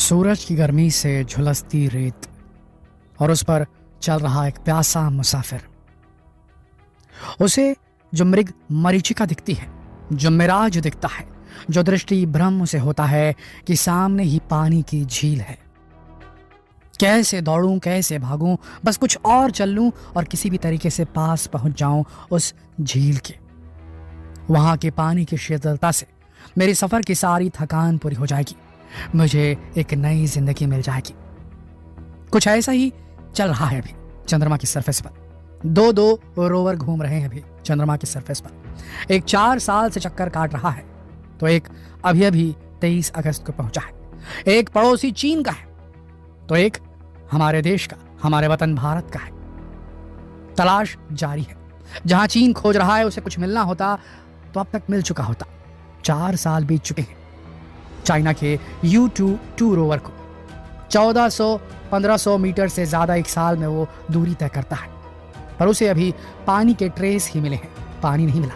सूरज की गर्मी से झुलसती रेत और उस पर चल रहा एक प्यासा मुसाफिर। उसे जो मृग मरीचिका दिखती है, जो मिराज दिखता है, जो दृष्टि भ्रम उसे होता है कि सामने ही पानी की झील है। कैसे दौड़ूं, कैसे भागूं, बस कुछ और चल लूं और किसी भी तरीके से पास पहुंच जाऊं उस झील के। वहां के पानी की शीतलता से मेरी सफर की सारी थकान पूरी हो जाएगी, मुझे एक नई जिंदगी मिल जाएगी। कुछ ऐसा ही चल रहा है अभी चंद्रमा की सरफेस पर। दो रोवर घूम रहे हैं अभी चंद्रमा की सरफेस पर। एक 4 साल से चक्कर काट रहा है, तो एक अभी 23 अगस्त को पहुंचा है। एक पड़ोसी चीन का है, तो एक हमारे देश का, हमारे वतन भारत का है। तलाश जारी है। जहां चीन खोज रहा है उसे कुछ मिलना होता तो अब तक मिल चुका होता। 4 साल बीत चुके हैं चाइना के U22 रोवर को। 1400-1500 मीटर से ज्यादा एक साल में वो दूरी तय करता है, पर उसे अभी पानी के ट्रेस ही मिले हैं, पानी नहीं मिला।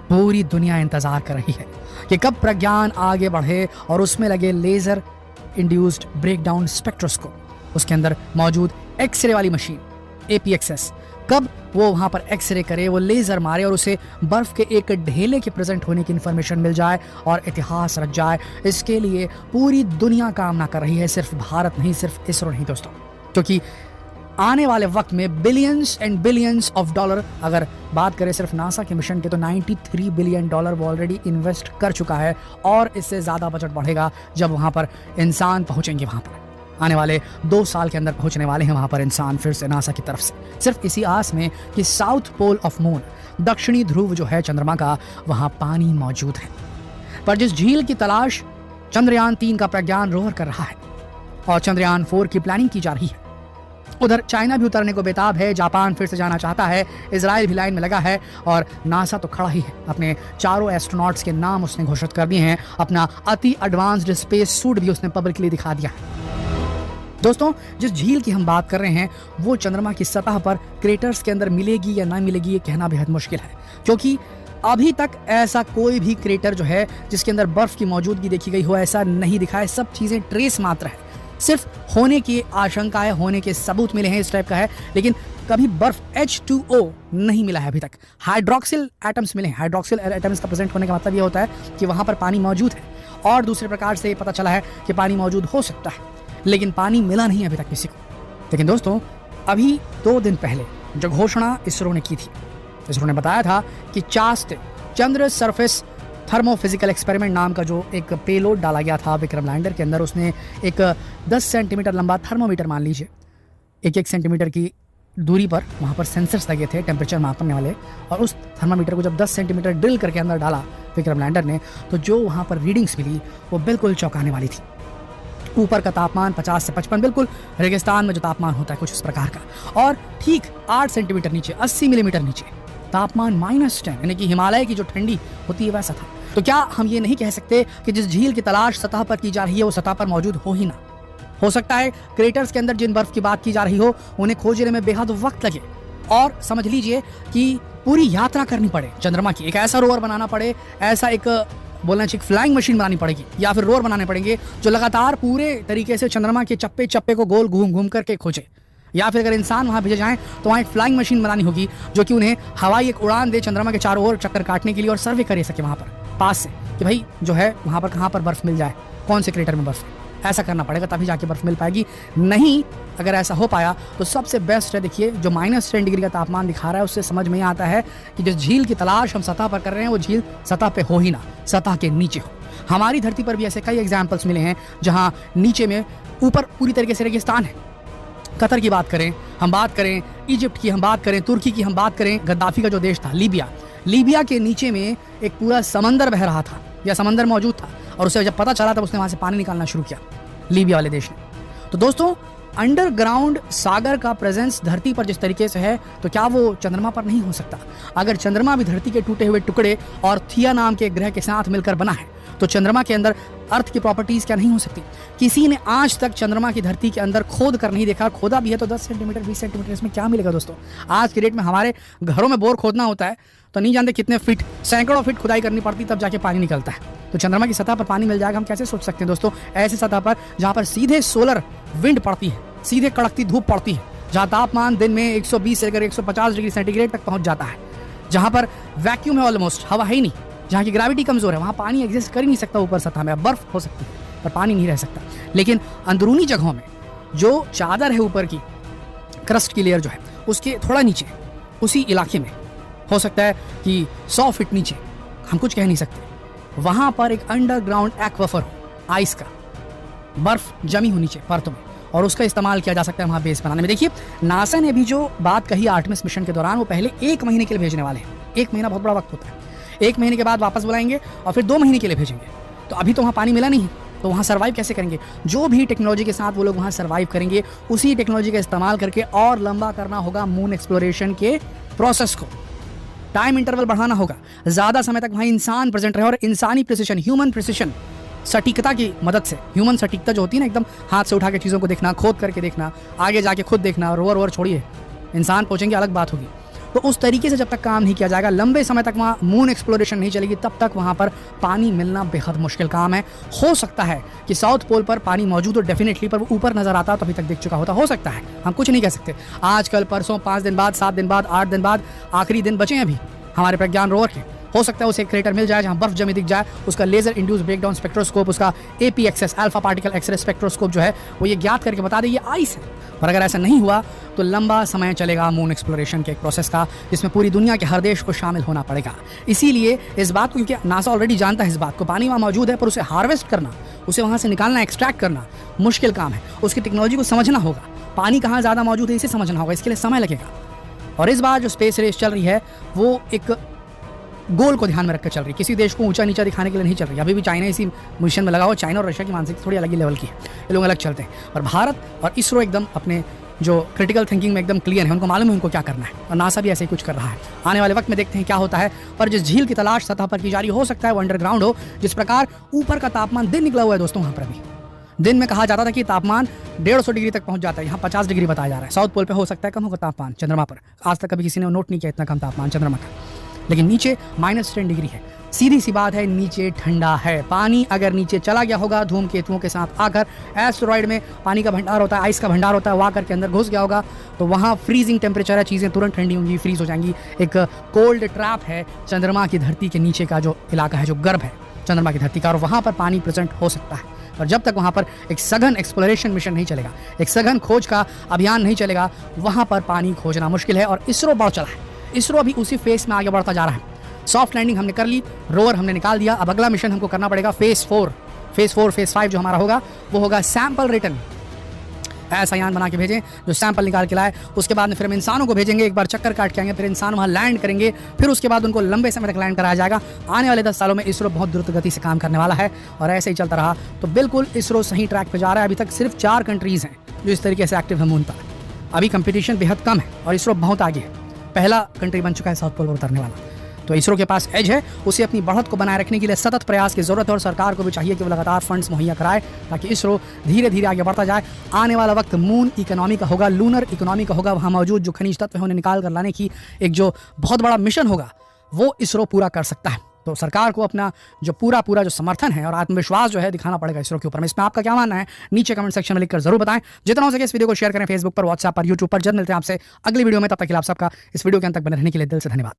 पूरी दुनिया इंतजार कर रही है कि कब प्रज्ञान आगे बढ़े और उसमें लगे लेजर इंड्यूस्ड ब्रेकडाउन स्पेक्ट्रोस्कोप, उसके अंदर मौजूद एक्सरे वाली मशीन APXS, कब वो वहां पर एक्सरे करे, वो लेजर मारे और उसे बर्फ के एक ढेले के प्रेजेंट होने की इंफॉर्मेशन मिल जाए और इतिहास रच जाए। इसके लिए पूरी दुनिया कामना कर रही है, सिर्फ भारत नहीं, सिर्फ इसरो नहीं दोस्तों, क्योंकि आने वाले वक्त में billions and billions of dollar, अगर बात करें सिर्फ नासा के मिशन के, तो $93 बिलियन वो ऑलरेडी इन्वेस्ट कर चुका है और इससे ज्यादा बजट बढ़ेगा जब वहां पर इंसान पहुंचेंगे। वहां पर आने वाले 2 साल के अंदर पहुंचने वाले हैं वहां पर इंसान फिर से नासा की तरफ से, सिर्फ इसी आस में कि साउथ पोल ऑफ मून, दक्षिणी ध्रुव जो है चंद्रमा का, वहां पानी मौजूद है। पर जिस झील की तलाश चंद्रयान 3 का प्रज्ञान रोवर कर रहा है और चंद्रयान 4 की प्लानिंग की जा रही है, उधर चाइना भी उतरने को बेताब है, जापान फिर से जाना चाहता है, इजराइल भी लाइन में लगा है और नासा तो खड़ा ही है। अपने 4 एस्ट्रोनॉट्स के नाम उसने घोषित कर दिए हैं, अपना अति एडवांस्ड स्पेस सूट भी उसने पब्लिकली दिखा दिया है। दोस्तों, जिस झील की हम बात कर रहे हैं वो चंद्रमा की सतह पर क्रेटर्स के अंदर मिलेगी या ना मिलेगी ये कहना बेहद मुश्किल है, क्योंकि अभी तक ऐसा कोई भी क्रेटर जो है जिसके अंदर बर्फ की मौजूदगी देखी गई हो, ऐसा नहीं दिखा है। सब चीजें ट्रेस मात्र है, सिर्फ होने की आशंका है, होने के सबूत मिले हैं इस टाइप का है, लेकिन कभी बर्फ H2O नहीं मिला है अभी तक। हाइड्रोक्सिल एटम्स मिले हैं। हाइड्रोक्सिल एटम्स का प्रेजेंट होने का मतलब ये होता है कि वहां पर पानी मौजूद है, और दूसरे प्रकार से पता चला है कि पानी मौजूद हो सकता है, लेकिन पानी मिला नहीं अभी तक किसी को। लेकिन दोस्तों, अभी 2 दिन पहले जो घोषणा इसरो ने की थी, इसरो ने बताया था कि चास्ट चंद्र सरफेस थर्मोफिजिकल एक्सपेरिमेंट नाम का जो एक पेलोड डाला गया था विक्रम लैंडर के अंदर, उसने एक 10 सेंटीमीटर लंबा थर्मोमीटर, मान लीजिए 1 सेंटीमीटर की दूरी पर वहाँ पर सेंसर्स लगे थे टेम्परेचर मापने वाले, और उस थर्मामीटर को जब 10 सेंटीमीटर ड्रिल करके अंदर डाला विक्रम लैंडर ने, तो जो वहाँ पर रीडिंग्स मिली वो बिल्कुल चौंकाने वाली थी। ऊपर का तापमान 50 से 55, बिल्कुल रेगिस्तान में जो तापमान होता है कुछ इस प्रकार का, और ठीक 8 सेंटीमीटर नीचे, 80 मिलीमीटर नीचे तापमान -10, यानी कि हिमालय की जो ठंडी होती है वैसा था। तो क्या हम ये नहीं कह सकते कि जिस झील की तलाश सतह पर की जा रही है वो सतह पर मौजूद हो ही ना? हो सकता है क्रेटर्स के अंदर जिन बर्फ की बात की जा रही हो उन्हें खोजने में बेहद वक्त लगे, और समझ लीजिए कि पूरी यात्रा करनी पड़े चंद्रमा की, एक ऐसा रोवर बनाना पड़े, ऐसा एक बोलना चाहिए फ्लाइंग मशीन बनानी पड़ेगी, या फिर रोवर बनाने पड़ेंगे जो लगातार पूरे तरीके से चंद्रमा के चप्पे चप्पे को गोल घूम घूम करके खोजे, या फिर अगर इंसान वहां भेजे जाएं तो वहां एक फ्लाइंग मशीन बनानी होगी जो कि उन्हें हवाई एक उड़ान दे चंद्रमा के चारों ओर चक्कर काटने के लिए, और सर्वे कर सके वहां पर पास से कि भाई जो है वहां पर कहां पर बर्फ मिल जाए, कौन से क्रेटर में बर्फ है। ऐसा करना पड़ेगा तभी जाके बर्फ मिल पाएगी। नहीं, अगर ऐसा हो पाया तो सबसे बेस्ट है, देखिए जो -10 डिग्री का तापमान दिखा रहा है उससे समझ में आता है कि जिस झील की तलाश हम सतह पर कर रहे हैं वो झील सतह पे हो ही ना, सतह के नीचे हो। हमारी धरती पर भी ऐसे कई एग्जाम्पल्स मिले हैं जहां नीचे में, ऊपर पूरी तरीके से रेगिस्तान है। कतर की बात करें, हम बात करें इजिप्ट की, हम बात करें तुर्की की, हम बात करें गद्दाफी का जो देश था लीबिया के नीचे में एक पूरा समंदर बह रहा था या समंदर मौजूद था, और उसे जब पता चला तब उसने वहां से पानी निकालना शुरू किया, लीबिया वाले देश ने। तो दोस्तों, अंडरग्राउंड सागर का प्रेजेंस धरती पर जिस तरीके से है, तो क्या वो चंद्रमा पर नहीं हो सकता? अगर चंद्रमा भी धरती के टूटे हुए टुकड़े और थिया नाम के ग्रह के साथ मिलकर बना है, तो चंद्रमा के अंदर अर्थ की प्रॉपर्टीज क्या नहीं हो सकती? किसी ने आज तक चंद्रमा की धरती के अंदर खोद कर नहीं देखा, खोदा भी है तो 10 सेंटीमीटर 20 सेंटीमीटर, इसमें क्या मिलेगा दोस्तों? आज के डेट में हमारे घरों में बोर खोदना होता है तो नहीं जानते कितने फीट, सैकड़ों फीट खुदाई करनी पड़ती तब जाके पानी निकलता है। तो चंद्रमा की सतह पर पानी मिल जाएगा, हम कैसे सोच सकते हैं दोस्तों? ऐसी सतह पर जहाँ पर सीधे सोलर विंड पड़ती है, सीधे कड़कती धूप पड़ती है, जहाँ तापमान दिन में 120 से लेकर 150 डिग्री सेंटीग्रेड तक पहुँच जाता है, जहाँ पर वैक्यूम है, ऑलमोस्ट हवा है ही नहीं, जहाँ की ग्रेविटी कमजोर है, वहाँ पानी एग्जिस्ट कर ही नहीं सकता ऊपर सतह में। बर्फ हो सकती है पर पानी नहीं रह सकता। लेकिन अंदरूनी जगहों में जो चादर है ऊपर की, क्रस्ट की लेयर जो है उसके थोड़ा नीचे, उसी इलाके में हो सकता है कि 100 फीट नीचे, हम कुछ कह नहीं सकते, वहाँ पर एक अंडरग्राउंड एक्वाफर हो, आइस का, बर्फ जमी हो नीचे परतों में, और उसका इस्तेमाल किया जा सकता है वहाँ बेस बनाने में। देखिए नासा ने भी जो बात कही आर्टेमिस मिशन के दौरान, वो पहले 1 महीने के लिए भेजने वाले हैं। 1 महीना बहुत बड़ा वक्त होता है। 1 महीने के बाद वापस बुलाएंगे और फिर 2 महीने के लिए भेजेंगे। तो अभी तो वहाँ पानी मिला नहीं, तो वहाँ सर्वाइव कैसे करेंगे? जो भी टेक्नोलॉजी के साथ वो लोग वहाँ सर्वाइव करेंगे, उसी टेक्नोलॉजी का इस्तेमाल करके और लंबा करना होगा मून एक्सप्लोरेशन के प्रोसेस को। टाइम इंटरवल बढ़ाना होगा, ज़्यादा समय तक वहाँ इंसान प्रेजेंट रहे और इंसानी प्रिसिशन, ह्यूमन प्रिसिशन, सटीकता की मदद से, ह्यूमन सटीकता जो होती है ना, एकदम हाथ से उठा के चीज़ों को देखना, खोद करके देखना, आगे जाके खुद देखना, रोवर छोड़िए, इंसान पहुँचेंगे अलग बात होगी। तो उस तरीके से जब तक काम नहीं किया जाएगा, लंबे समय तक वहाँ मून एक्सप्लोरेशन नहीं चलेगी, तब तक वहाँ पर पानी मिलना बेहद मुश्किल काम है। हो सकता है कि साउथ पोल पर पानी मौजूद हो डेफिनेटली, पर वो ऊपर नजर आता तो अभी तक दिख चुका होता, हो सकता है, हम कुछ नहीं कह सकते। आज कल परसों, 5 दिन बाद, 7 दिन बाद, 8 दिन बाद, आखिरी दिन बचे हैं अभी हमारे प्रज्ञान रोवर के, हो सकता है उसे एक क्रेटर मिल जाए जहां बर्फ जमी दिख जाए, उसका लेजर इंड्यूस ब्रेकडाउन स्पेक्ट्रोस्कोप, उसका APXS alpha particle x ray spectroscope जो है वो ये ज्ञात करके बता दे ये आइस है। पर अगर ऐसा नहीं हुआ तो लंबा समय चलेगा मून एक्सप्लोरेशन के एक प्रोसेस का, जिसमें पूरी दुनिया के हर देश को शामिल होना पड़ेगा। इसीलिए इस बात को, क्योंकि नासा ऑलरेडी जानता है इस बात को, पानी वहाँ मौजूद है, पर उसे हार्वेस्ट करना, उसे वहाँ से निकालना, एक्सट्रैक्ट करना मुश्किल काम है। उसकी टेक्नोलॉजी को समझना होगा, पानी कहाँ ज़्यादा मौजूद है इसे समझना होगा, इसके लिए समय लगेगा। और इस बार जो स्पेस रेस चल रही है वो एक गोल को ध्यान में रखकर चल रही है, किसी देश को ऊंचा नीचा दिखाने के लिए नहीं चल रही। अभी भी चाइना इसी मिशन में लगा हुआ। चाइना और रशिया की मानसिकता थोड़ी अलग ही लेवल की है, ये लोग अलग चलते हैं। और भारत और इसरो एकदम अपने जो क्रिटिकल थिंकिंग में एकदम क्लियर है, उनको मालूम है उनको क्या करना है, और नासा भी ऐसे ही कुछ कर रहा है। आने वाले वक्त में देखते हैं क्या होता है। पर जिस झील की तलाश सतह पर की जा रही, हो सकता है वो अंडरग्राउंड हो। जिस प्रकार ऊपर का तापमान दिन निकला हुआ है दोस्तों, वहाँ पर अभी दिन में कहा जाता था कि तापमान 150 डिग्री तक पहुंच जाता है, यहाँ 50 डिग्री बताया जा रहा है। साउथ पोल पे हो सकता है कम होगा तापमान, चंद्रमा पर आज तक कभी किसी ने नोट नहीं किया इतना कम तापमान चंद्रमा का, लेकिन नीचे -10 डिग्री है। सीधी सी बात है, नीचे ठंडा है। पानी अगर नीचे चला गया होगा धूमकेतुओं के साथ आकर, एस्टेरॉइड में पानी का भंडार होता है, आइस का भंडार होता है, वहाँ करके अंदर घुस गया होगा, तो वहाँ फ्रीजिंग टेम्परेचर है, चीज़ें तुरंत ठंडी होंगी, फ्रीज हो जाएंगी। एक कोल्ड ट्रैप है चंद्रमा की धरती के नीचे का जो इलाका है, जो गर्भ है चंद्रमा की धरती का, और वहाँ पर पानी प्रेजेंट हो सकता है। और जब तक वहाँ पर एक सघन एक्सप्लोरेशन मिशन नहीं चलेगा, एक सघन खोज का अभियान नहीं चलेगा, वहाँ पर पानी खोजना मुश्किल है। और इसरो बढ़ चला है, इसरो अभी उसी फेस में आगे बढ़ता जा रहा है। सॉफ्ट लैंडिंग हमने कर ली, रोवर हमने निकाल दिया, अब अगला मिशन हमको करना पड़ेगा फेज 4, फेज 5 जो हमारा होगा वो होगा सैंपल रिटर्न। ऐसा यान बना के भेजें जो सैंपल निकाल के लाए, उसके बाद में फिर हम इंसानों को भेजेंगे, एक बार चक्कर काट के आएंगे, फिर इंसान वहाँ लैंड करेंगे, फिर उसके बाद उनको लंबे समय तक लैंड कराया जाएगा। आने वाले 10 सालों में इसरो बहुत द्रुत गति से काम करने वाला है, और ऐसे ही चलता रहा तो बिल्कुल इसरो सही ट्रैक पर जा रहा है। अभी तक सिर्फ 4 कंट्रीज़ हैं जो इस तरीके से एक्टिव है मून पर। अभी कंपटीशन बेहद कम है और इसरो बहुत आगे है, पहला कंट्री बन चुका है साउथ पोल पर उतरने वाला। तो इसरो के पास एज है, उसे अपनी बढ़त को बनाए रखने के लिए सतत प्रयास की जरूरत है, और सरकार को भी चाहिए कि वो लगातार फंड्स मुहैया कराए ताकि इसरो धीरे धीरे आगे बढ़ता जाए। आने वाला वक्त मून इकोनॉमी का होगा, लूनर इकोनॉमी का होगा। वहाँ मौजूद जो खनिज तत्व है उन्हें निकाल कर लाने की एक जो बहुत बड़ा मिशन होगा वो इसरो पूरा कर सकता है। तो सरकार को अपना जो पूरा जो समर्थन है और आत्मविश्वास जो है दिखाना पड़ेगा इसरो के ऊपर में। इसमें आपका क्या मानना है नीचे कमेंट सेक्शन में लिखकर जरूर बताएं। जितना हो सके इस वीडियो को शेयर करें फेसबुक पर, व्हाट्सएप पर, यूट्यूब पर। जल्द मिलते हैं आपसे अगली वीडियो में, तब तक के लिए आप सबका इस वीडियो के अंत तक बने रहने के लिए दिल से धन्यवाद।